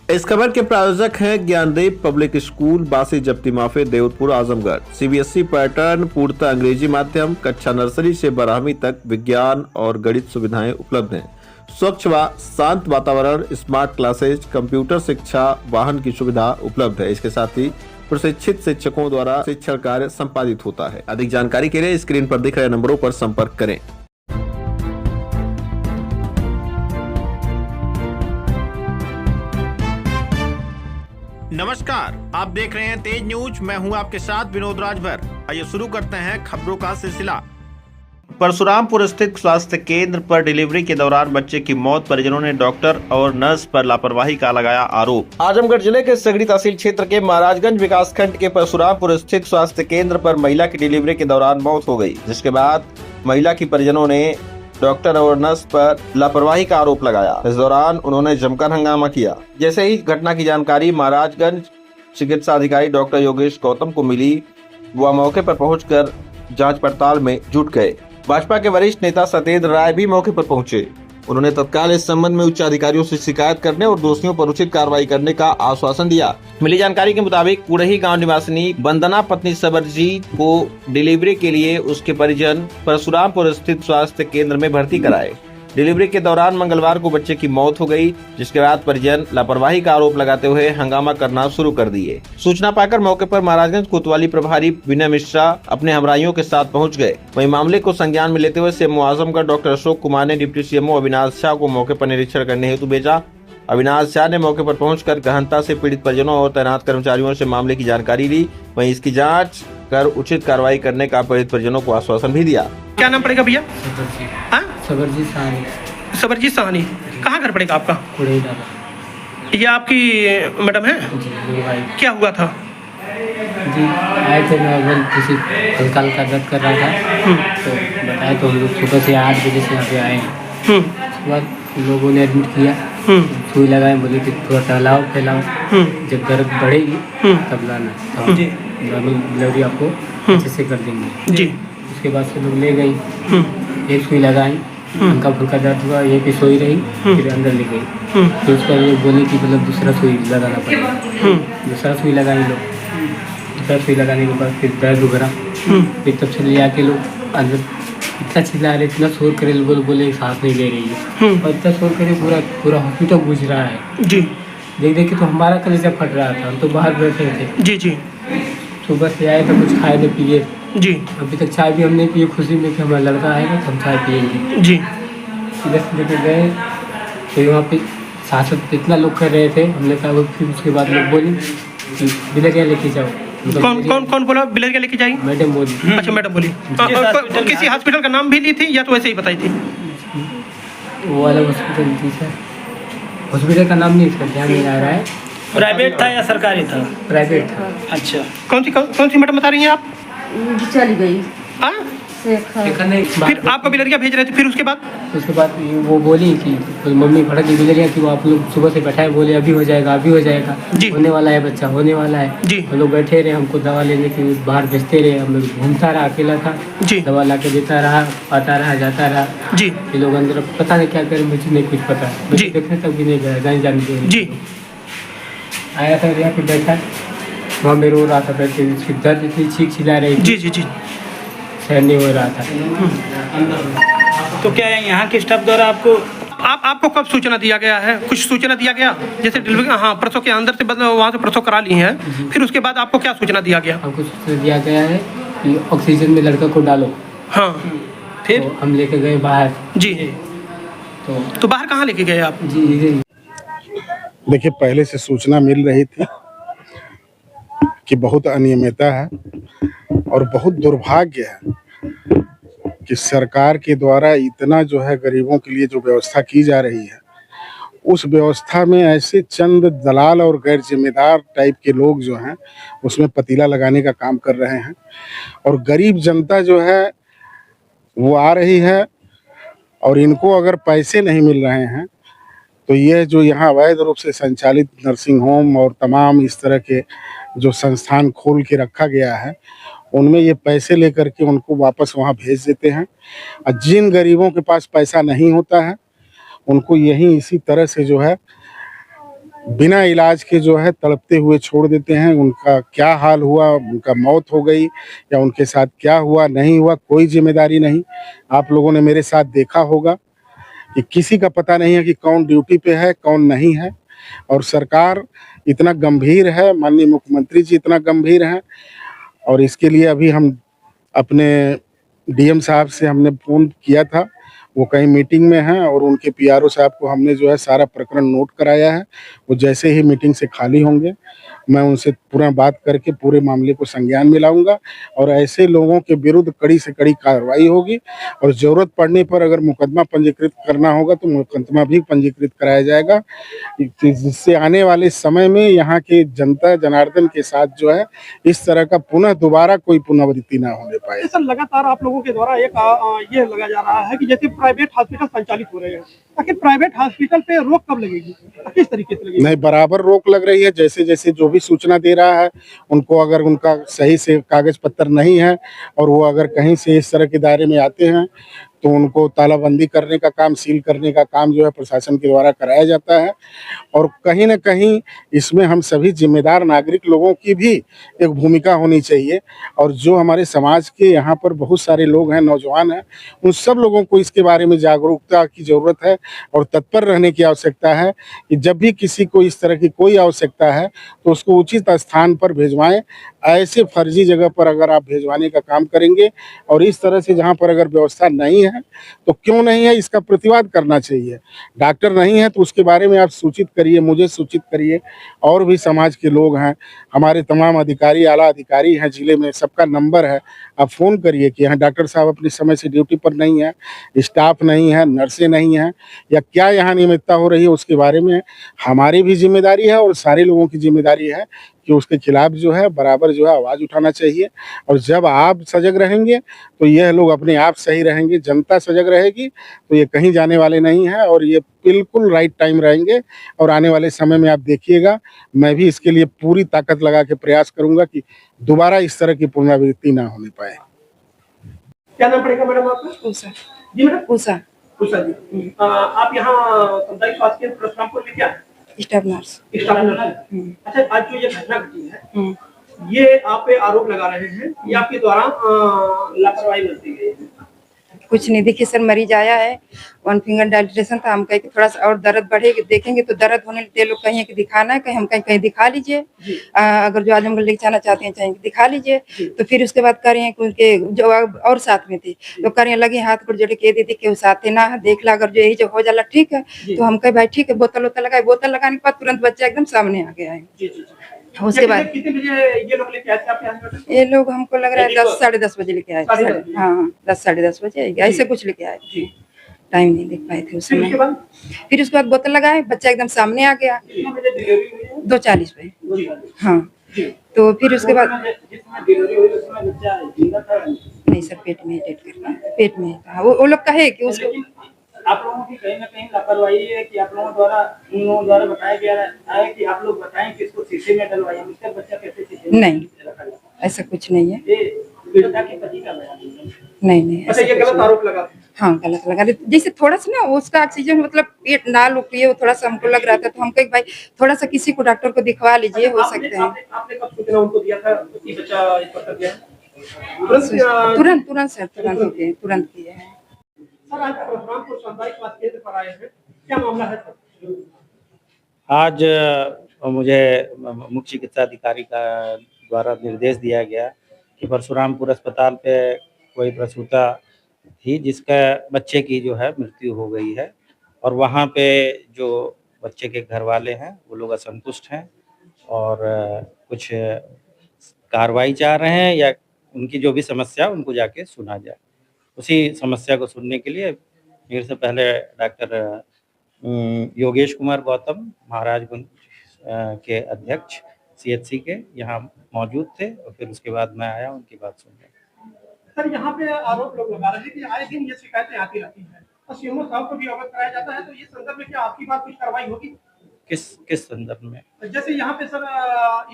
इस खबर के प्रायोजक हैं ज्ञानदीप पब्लिक स्कूल, बासी जप्ती माफी, देवतपुर, आजमगढ़। सीबीएसई पैटर्न, पूर्णतः अंग्रेजी माध्यम, कक्षा नर्सरी से 12वीं तक विज्ञान और गणित सुविधाएं उपलब्ध हैं। स्वच्छ व शांत वातावरण, स्मार्ट क्लासेज, कंप्यूटर शिक्षा, वाहन की सुविधा उपलब्ध है। इसके साथ ही प्रशिक्षित शिक्षकों द्वारा शिक्षण कार्य संपादित होता है। अधिक जानकारी के लिए स्क्रीन पर दिख रहे नंबरों पर संपर्क करें। नमस्कार, आप देख रहे हैं तेज न्यूज। मैं हूं आपके साथ विनोद राजभर। आइए शुरू करते हैं खबरों का सिलसिला। परशुरामपुर स्थित स्वास्थ्य केंद्र पर डिलीवरी के दौरान बच्चे की मौत, परिजनों ने डॉक्टर और नर्स पर लापरवाही का लगाया आरोप। आजमगढ़ जिले के सगड़ी तहसील क्षेत्र के महाराजगंज विकासखंड के परशुरामपुर स्थित स्वास्थ्य केंद्र पर महिला की डिलीवरी के दौरान मौत हो गई, जिसके बाद महिला की परिजनों ने डॉक्टर और नर्स पर लापरवाही का आरोप लगाया। इस दौरान उन्होंने जमकर हंगामा किया। जैसे ही घटना की जानकारी महाराजगंज चिकित्सा अधिकारी डॉक्टर योगेश गौतम को मिली, वह मौके पर पहुंचकर जांच पड़ताल में जुट गए। भाजपा के वरिष्ठ नेता सत्येंद्र राय भी मौके पर पहुंचे। उन्होंने तत्काल इस संबंध में उच्च अधिकारियों से शिकायत करने और दोषियों पर उचित कार्रवाई करने का आश्वासन दिया। मिली जानकारी के मुताबिक कुड़ही गांव निवासिनी वंदना पत्नी सबरजीत को डिलीवरी के लिए उसके परिजन परशुरामपुर स्थित स्वास्थ्य केंद्र में भर्ती कराए। डिलीवरी के दौरान मंगलवार को बच्चे की मौत हो गई, जिसके बाद परिजन लापरवाही का आरोप लगाते हुए हंगामा करना शुरू कर दिए। सूचना पाकर मौके पर महाराजगंज कोतवाली प्रभारी विनय मिश्रा अपने हमराइयों के साथ पहुंच गए। वहीं मामले को संज्ञान में लेते हुए सीएमओ आजमगढ़ डॉक्टर अशोक कुमार ने डिप्टी सीएमओ अविनाश शाह को मौके पर निरीक्षण करने हेतु भेजा। अविनाश शाह ने मौके पर पहुंचकर गहनता से पीड़ित परिजनों और तैनात कर्मचारियों से मामले की जानकारी ली। वहीं इसकी जाँच कर उचित कार्रवाई करने का पीड़ित परिजनों को आश्वासन भी दिया। क्या नाम पड़ेगा भैया? सबरजीत साहनी। सबरजीत साहनी। कहाँ घर पड़ेगा आपका? कुड़ही डाला। ये आपकी मैडम है? जी, मेरी भाई। क्या हुआ था? जी, आए थे नॉर्मल, किसी हल्का हल्का दर्द कर रहा था तो बताया, तो हम लोग सुबह से 8 बजे से यहाँ पे आए हैं। उसके बाद लोगों ने एडमिट किया, सुई लगाए, बोले कि थोड़ा टहलाओ फैलाओ, जब दर्द बढ़ेगी तब लाना, तब नॉर्मल डिलीवरी आपको अच्छे से कर देंगे जी। उसके बाद से लोग ले गई, एक सुई लगाई, हल्का फुल्का दर्द हुआ, ये भी सोई रही, फिर अंदर ले गई। फिर उसके बाद लोग बोले कि मतलब दूसरा सुई लगाना पड़ेगा। दूसरा सुई लगाए लोग, दूसरा सुई लगाने के बाद फिर दर्द उभरा, फिर तब से ले आके लोग अंदर इतना चिल्ला रहे, इतना शोर करे, लोग बोले सांस नहीं ले रही है, और इतना शोर करे पूरा हॉस्पिटल गूंज रहा है जी। देख देख के तो हमारा कलेजा फट रहा था, हम तो बाहर बैठे थे। जी जी। सुबह से आए तो कुछ खाए न पिए जी। अभी तक चाय भी हम नहीं पिए, खुशी में कि हमारा लड़का आएगा तो हम चाय पिएंगे जी। इधर से लेकर गए, फिर वहाँ पे शासक इतना लोग कर रहे थे, हमने कहा, फिर उसके बाद लोग बोले कि बिलरिया लेके जाओ। कौन बोला बिलरिया लेके जाएंगे? मैडम बोली। अच्छा, मैडम बोली। किसी हॉस्पिटल का नाम भी ली थी या तो वैसे ही बताई थी? वो वाला हॉस्पिटल थी सर, हॉस्पिटल का नाम नहीं इसका ध्यान नहीं आ रहा है। प्राइवेट था या सरकारी था? प्राइवेट था। अच्छा, कौन सी मैडम बता रही हैं आप? चली गई। हाँ? फिर आपको बिलरिया भेज रहे थे, फिर उसके बाद वो बोली कि मम्मी भड़क गई बिलरिया कि वो आप लोग सुबह से बैठाए, बोले अभी हो जाएगा, अभी हो जाएगा, होने वाला है बच्चा, होने वाला है जी। हम लोग बैठे रहे, हमको दवा लेने के बाहर भेजते रहे, हम लोग घूमता रहा, अकेला था जी। दवा ला के देता रहा, आता रहा, जाता रहा जी। ये लोग अंदर पता नहीं क्या करे, मुझे नहीं कुछ पता, देखने तक भी नहीं गया, जान जानते जी। आया था यहाँ पे बैठा, वहाँ में रो रहा था बैठ के, उसकी दर्द इतनी चीख चिल्ला रही जी जी जी, सहन नहीं हो रहा था। तो क्या है यहाँ के स्टाफ द्वारा आपको कब सूचना दिया गया है? कुछ सूचना दिया गया जैसे डिलीवरी? हाँ, प्रसव के अंदर से वहाँ से प्रसव करा ली है, फिर उसके बाद आपको क्या सूचना दिया गया? हमको सूचना दिया गया है कि ऑक्सीजन में लड़का को डालो। हाँ, फिर तो हम लेके गए बाहर जी। तो बाहर कहाँ लेके गए आप? जी देखिए, पहले से सूचना मिल रही थी कि बहुत अनियमितता है और बहुत दुर्भाग्य है कि सरकार के द्वारा इतना जो है गरीबों के लिए जो व्यवस्था की जा रही है, उस व्यवस्था में ऐसे चंद दलाल और गैर जिम्मेदार टाइप के लोग जो हैं उसमें पतीला लगाने का काम कर रहे हैं, और गरीब जनता जो है वो आ रही है, और इनको अगर पैसे नहीं मिल रहे हैं तो ये जो यहाँ अवैध रूप से संचालित नर्सिंग होम और तमाम इस तरह के जो संस्थान खोल के रखा गया है, उनमें ये पैसे लेकर के उनको वापस वहाँ भेज देते हैं। और जिन गरीबों के पास पैसा नहीं होता है उनको यही इसी तरह से जो है बिना इलाज के जो है तड़पते हुए छोड़ देते हैं। उनका क्या हाल हुआ, उनका मौत हो गई या उनके साथ क्या हुआ नहीं हुआ, कोई जिम्मेदारी नहीं। आप लोगों ने मेरे साथ देखा होगा कि किसी का पता नहीं है कि कौन ड्यूटी पे है, कौन नहीं है। और सरकार इतना गंभीर है, माननीय मुख्यमंत्री जी इतना गंभीर हैं, और इसके लिए अभी हम अपने डीएम साहब से हमने फ़ोन किया था, वो कहीं मीटिंग में हैं, और उनके पीआरओ साहब को हमने जो है सारा प्रकरण नोट कराया है। वो जैसे ही मीटिंग से खाली होंगे, मैं उनसे पूरा बात करके पूरे मामले को संज्ञान में लाऊंगा, और ऐसे लोगों के विरुद्ध कड़ी से कड़ी कार्रवाई होगी। और ज़रूरत पड़ने पर अगर मुकदमा पंजीकृत करना होगा तो मुकदमा भी पंजीकृत कराया जाएगा, जिससे आने वाले समय में यहाँ के जनता जनार्दन के साथ जो है इस तरह का पुनः दोबारा कोई पुनरावृत्ति ना होने पाए। सर लगातार आप लोगों के द्वारा एक ये लगा जा रहा है कि जैसे प्राइवेट हॉस्पिटल संचालित हो रहे हैं, आखिर प्राइवेट हॉस्पिटल पे रोक कब लगेगी, किस तरीके से लगेगी? नहीं, बराबर रोक लग रही है। जैसे जैसे जो भी सूचना दे रहा है उनको, अगर उनका सही से कागज पत्र नहीं है और वो अगर कहीं से इस तरह के दायरे में आते हैं तो उनको तालाबंदी करने का काम, सील करने का काम जो है प्रशासन के द्वारा कराया जाता है। और कहीं न कहीं इसमें हम सभी जिम्मेदार नागरिक लोगों की भी एक भूमिका होनी चाहिए। और जो हमारे समाज के यहाँ पर बहुत सारे लोग हैं, नौजवान हैं, उन सब लोगों को इसके बारे में जागरूकता की ज़रूरत है और तत्पर रहने की आवश्यकता है कि जब भी किसी को इस तरह की कोई आवश्यकता है तो उसको उचित स्थान पर भिजवाएँ। ऐसे फर्जी जगह पर अगर आप भिजवाने का काम करेंगे और इस तरह से जहाँ पर अगर व्यवस्था नहीं है तो क्यों नहीं है, इसका प्रतिवाद करना चाहिए। डॉक्टर नहीं है तो उसके बारे में आप सूचित करिए, मुझे सूचित करिए, और भी समाज के लोग हैं, हमारे तमाम अधिकारी, आला अधिकारी हैं ज़िले में, सबका नंबर है। आप फ़ोन करिए कि यहाँ डॉक्टर साहब अपने समय से ड्यूटी पर नहीं है, स्टाफ नहीं है, नर्सें नहीं हैं, या क्या यहाँ अनियमितता हो रही है उसके बारे में हमारी भी जिम्मेदारी है और सारे लोगों की जिम्मेदारी है कि उसके खिलाफ जो है बराबर जो है आवाज़ उठाना चाहिए। और जब आप सजग रहेंगे तो यह लोग अपने आप सही रहेंगे, जनता सजग रहेगी तो ये कहीं जाने वाले नहीं हैं, और ये बिल्कुल राइट टाइम रहेंगे। और आने वाले समय में आप देखिएगा, मैं भी इसके लिए पूरी ताकत लगा के प्रयास करूंगा कि दोबारा इस तरह की पुनरावृत्ति ना होने पाए। क्या नाम पड़ेगा मैडम आपका? उषा। जी मैडम। उषा। उषा जी, आप यहाँ सामुदायिक स्वास्थ्य केंद्र परशुरामपुर में क्या है? Staff nurse. Staff nurse. अच्छा, आज जो ये घटना घटी है, ये आप पे आरोप लगा रहे हैं, ये आपके द्वारा लापरवाही बरती गई है? कुछ नहीं, देखिए सर, मरीज आया है, 1 फिंगर डायलिटेशन था, हम कहे कि थोड़ा सा और दर्द बढ़ेगी, देखेंगे तो दर्द होने लगते लोग कहीं कि दिखाना है, कहीं हम कहीं दिखा लीजिए, अगर जो आजमगढ़ लेके जाना चाहते हैं चाहे दिखा लीजिए। तो फिर उसके बाद कह रहे हैं कि उनके जो और साथ में थे तो कह रहे हैं लगे हाथ पर जोड़े के दीदी के साथ थे ना, देख ला, अगर जो यही जो हो जाला ठीक है। तो हम कहे भाई ठीक है, बोतल वोतल लगाए, बोतल लगाने के बाद तुरंत बच्चा एकदम सामने आ गया है। उसके बाद कितने बजे ये लोग लेके आए थे आपके यहाँ? ये लोग हमको लग रहा है 10 साढ़े 10 बजे लेके आए थे। हाँ, 10 साढ़े 10 बजे ऐसे कुछ लेके आए थे, टाइम नहीं देख पाए थे उसमें। फिर उसके बाद बोतल लगाए, बच्चा एकदम सामने आ गया 2:40 पे। हाँ, तो फिर उसके बाद नहीं सर, पेट में डेट करना, पेट में था। वो लोग कहे कि उसको आप लोगों की कहीं ना कहीं लापरवाही है कि आप लोगों द्वारा बताया गया है कि आप लोग बताएं कि इसको शीशे में डलवाइए, उसका बच्चा कैसे शीशे में? नहीं, ऐसा कुछ नहीं है। ये पीड़िता के पति का बयान है। नहीं, अच्छा, ये गलत आरोप लगा? हाँ, गलत लगा। जैसे थोड़ा सा ना उसका ऑक्सीजन मतलब पेट नाल उठिए, वो थोड़ा सा हमको लग रहा था, तो हम कहे भाई थोड़ा सा किसी को डॉक्टर को दिखवा लीजिए, हो सकता है। आपने कब सूचना उनको दिया था कि बच्चा इस पर कर गया? तुरंत सर, तुरंत किए हैं। सर, आज परशुरामपुर सामुदायिक स्वास्थ्य केंद्र पर आए हैं, क्या मामला है सर? आज मुझे मुख्य चिकित्सा अधिकारी का द्वारा निर्देश दिया गया कि परशुरामपुर अस्पताल पे कोई प्रसूता थी जिसका बच्चे की जो है मृत्यु हो गई है, और वहाँ पे जो बच्चे के घर वाले हैं वो लोग असंतुष्ट हैं और कुछ कार्रवाई चाह रहे हैं, या उनकी जो भी समस्या उनको जाके सुना जाए। उसी समस्या को सुनने के लिए मेरे से पहले डॉक्टर योगेश कुमार गौतम महाराजगंज के अध्यक्ष CHC के यहाँ मौजूद थे, और फिर उसके बाद मैं आया उनकी बात सुनने। सर, यहाँ पे आरोप लोग लगा रहे हैं कि आए दिन ये शिकायतें आती रहती हैं और सीएमओ साहब को भी अवगत कराया जाता है, तो ये संदर्भ में क्या आपकी बात कुछ कार्रवाई होगी? किस संदर्भ में? जैसे यहाँ पे सर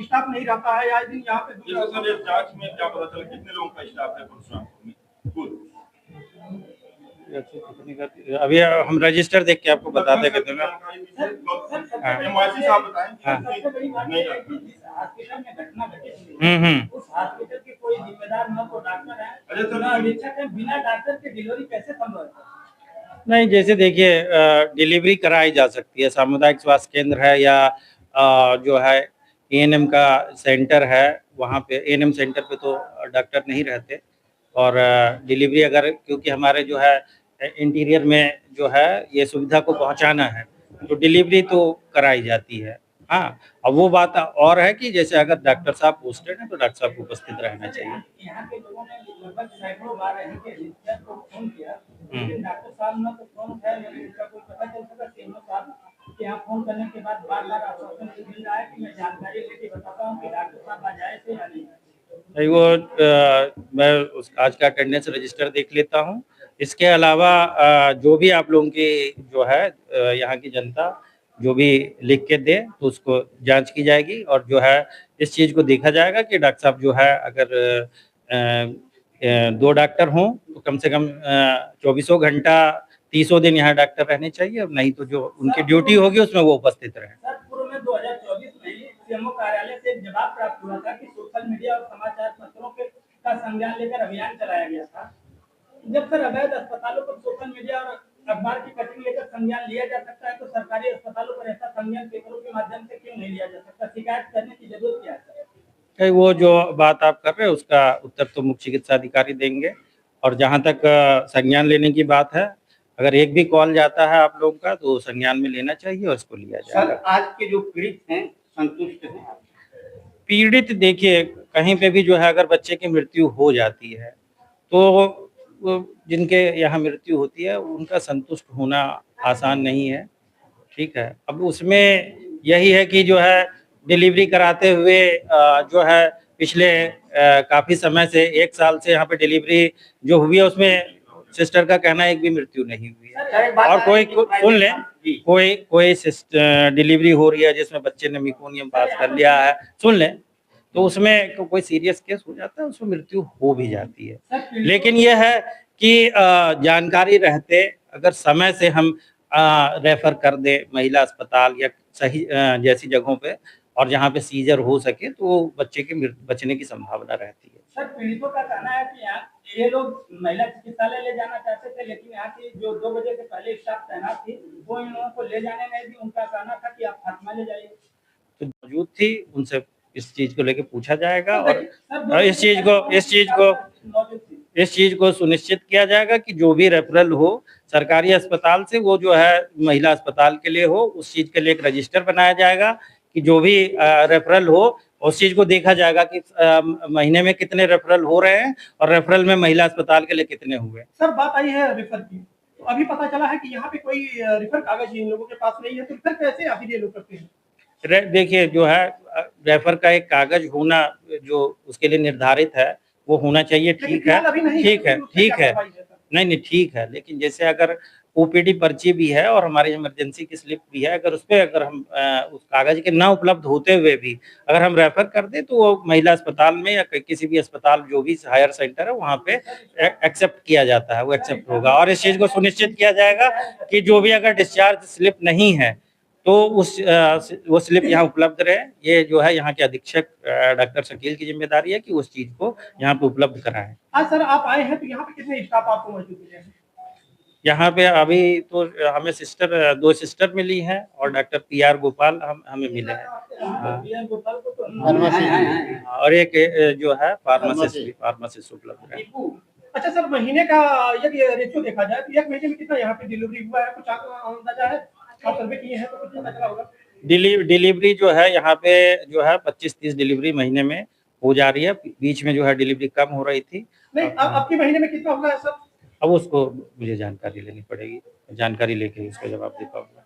स्टाफ नहीं रहता है, आए दिन यहाँ पे जांच में क्या पता चला कितने लोगों का स्टाफ है परशुरामपुर में? अभी हम रजिस्टर देख के आपको बताते कितने में। हाँ। सबसे बड़ी बात यह है कि जिस हॉस्पिटल में घटना घटित हुई है, उस हॉस्पिटल के कोई जिम्मेदार न तो डॉक्टर है न अधीक्षक है, बिना डॉक्टर के डिलीवरी कैसे संभव है? नहीं, जैसे देखिए डिलीवरी कराई जा सकती है, सामुदायिक स्वास्थ्य केंद्र है या जो है एएनएम का सेंटर है, वहाँ पे एएनएम सेंटर पे तो डॉक्टर नहीं रहते और डिलीवरी अगर क्योंकि हमारे जो है इंटीरियर में जो है ये सुविधा को पहुँचाना है तो डिलीवरी तो कराई जाती है। हाँ, अब वो बात और है कि जैसे अगर डॉक्टर साहब पोस्टेड हैं तो डॉक्टर साहब को उपस्थित रहना चाहिए। यहाँ के लोगों ने लगभग सैकड़ों बार इनके अधीक्षक को फोन किया, लेकिन डॉक्टर साहब ने तो फोन उठाया, लेकिन इसका कोई पता चल सका। सीएमओ साहब के यहाँ फोन करने के बाद बार-बार आश्वासन मिल रहा है कि मैं जानकारी लेके बताता हूँ कि डॉक्टर साहब आ जाए थे या नहीं। नहीं वो मैं उस आज का अटेंडेंस रजिस्टर देख लेता हूँ। इसके अलावा जो भी आप लोगों की जो है यहाँ की जनता जो भी लिख के दे तो उसको जांच की जाएगी और जो है इस चीज़ को देखा जाएगा कि डॉक्टर साहब जो है अगर 2 डॉक्टर हों तो कम से कम 24 घंटा 30 दिन यहाँ डॉक्टर रहने चाहिए और नहीं तो जो उनकी ड्यूटी होगी उसमें वो उपस्थित रहें। सर, पूर्व में 2024 में सीएमओ कार्यालय से एक जवाब प्राप्त हुआ था कि सोशल मीडिया और समाचार पत्रों का संज्ञान लेकर अभियान चलाया गया था। जब सर अवैध अस्पतालों पर सोशल मीडिया और अखबार की कटिंग लेकर संज्ञान लिया जा सकता है तो सरकारी अस्पतालों पर ऐसा संज्ञान पेपरों के माध्यम से क्यों नहीं लिया जा सकता? शिकायत करने की जरूरत क्या है? वो जो बात आप कर रहे हैं उसका उत्तर तो मुख्य चिकित्सा अधिकारी देंगे और जहाँ तक संज्ञान लेने की बात है, अगर एक भी कॉल जाता है आप लोगों का तो संज्ञान में लेना चाहिए और इसको लिया जाएगा। सर, आज के जो पीड़ित हैं संतुष्ट हैं? पीड़ित देखिए कहीं पे भी जो है अगर बच्चे की मृत्यु हो जाती है तो जिनके यहाँ मृत्यु होती है उनका संतुष्ट होना आसान नहीं है, ठीक है। अब उसमें यही है कि जो है डिलीवरी कराते हुए जो है पिछले काफ़ी समय से 1 साल से यहाँ पे डिलीवरी जो हुई है उसमें सिस्टर का कहना है एक भी मृत्यु नहीं हुई है और कोई सुन ले कोई डिलीवरी हो रही है जिसमें बच्चे ने मेकोनियम पास कर लिया है सुन ले तो उसमें कोई सीरियस केस हो जाता है उसमें मृत्यु हो भी जाती है। लेकिन यह है कि जानकारी रहते अगर समय से हम रेफर कर दे महिला अस्पताल या सही जैसी जगहों पे और जहाँ पे सीजर हो सके तो बच्चे के बचने की संभावना रहती है। सर, पीड़ितों का कहना है कि यहाँ ये लोग महिला चिकित्सालय ले जाना चाहते थे, लेकिन यहाँ की जो 2 बजे से पहले स्टाफ तैनात थी वो इन लोगों को ले जाने में भी उनका कहना था कि आप फातिमा ले जाइए। तो मौजूद थी, उनसे इस चीज को लेके पूछा जाएगा और इस चीज को सुनिश्चित किया जाएगा कि जो भी रेफरल हो सरकारी अस्पताल से वो जो है महिला अस्पताल के लिए हो, उस चीज के लिए एक रजिस्टर बनाया जाएगा कि जो भी रेफरल हो उस चीज को देखा जाएगा कि महीने में कितने रेफरल हो रहे हैं और रेफरल में महिला अस्पताल के लिए कितने हुए। सर, बात आई है रेफर की, तो अभी पता चला है कि यहाँ पे कोई रेफर कागज इन लोगों के पास नहीं है, तो रेफर कैसे अभी ये लोग करते हैं? देखिए जो है रेफर का एक कागज होना जो उसके लिए निर्धारित है वो होना चाहिए, ठीक है नहीं ठीक है। लेकिन जैसे अगर ओपीडी पर्ची भी है और हमारी इमरजेंसी की स्लिप भी है, अगर उस पर अगर हम उस कागज के ना उपलब्ध होते हुए भी अगर हम रेफर कर दें तो वो महिला अस्पताल में या किसी भी अस्पताल जो भी हायर सेंटर है वहाँ पे एक्सेप्ट किया जाता है, वो एक्सेप्ट होगा। और इस चीज़ को सुनिश्चित किया जाएगा कि जो भी अगर डिस्चार्ज स्लिप नहीं है तो वो स्लिप यहाँ उपलब्ध रहे। ये जो है यहाँ के अधीक्षक डॉक्टर शकील की जिम्मेदारी है कि उस चीज को यहाँ पे उपलब्ध कराएं। आज सर आप आए हैं तो यहाँ पे कितने स्टाफ आपको मौजूद मिले हैं? यहाँ पे अभी तो हमें 2 सिस्टर मिली हैं और डॉक्टर PR गोपाल हमें मिले हैं और एक जो है फार्मासिस्ट उपलब्ध है। अच्छा सर, महीने का यदि रेशियो देखा जाए तो 1 महीने में कितना यहाँ पे डिलीवरी हुआ है, कुछ अंदाजा है? आप सर्वे किए हैं तो कितना चला होगा? डिलीवरी जो है यहाँ पे जो है 25-30 डिलीवरी महीने में हो जा रही है। बीच में जो है डिलीवरी कम हो रही थी। नहीं, अब आपके महीने में कितना होगा सर? अब उसको मुझे जानकारी लेनी पड़ेगी, जानकारी लेके उसका जवाब दे पाऊंगा।